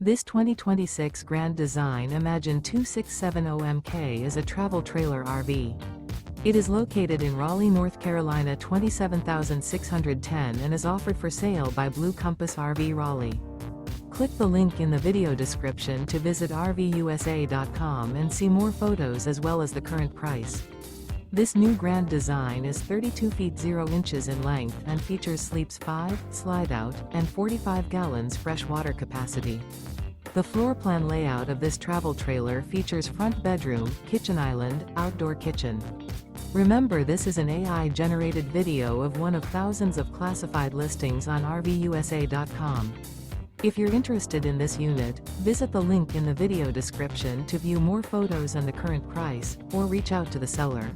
This 2026 Grand Design Imagine 2670MK is a travel trailer RV. It is located in Raleigh, North Carolina 27610 and is offered for sale by Blue Compass RV Raleigh. Click the link in the video description to visit RVUSA.com and see more photos as well as the current price. This new Grand Design is 32 feet 0 inches in length and features sleeps 5, slide-out, and 45 gallons fresh water capacity. The floor plan layout of this travel trailer features front bedroom, kitchen island, outdoor kitchen. Remember, this is an AI-generated video of one of thousands of classified listings on RVUSA.com. If you're interested in this unit, visit the link in the video description to view more photos and the current price, or reach out to the seller.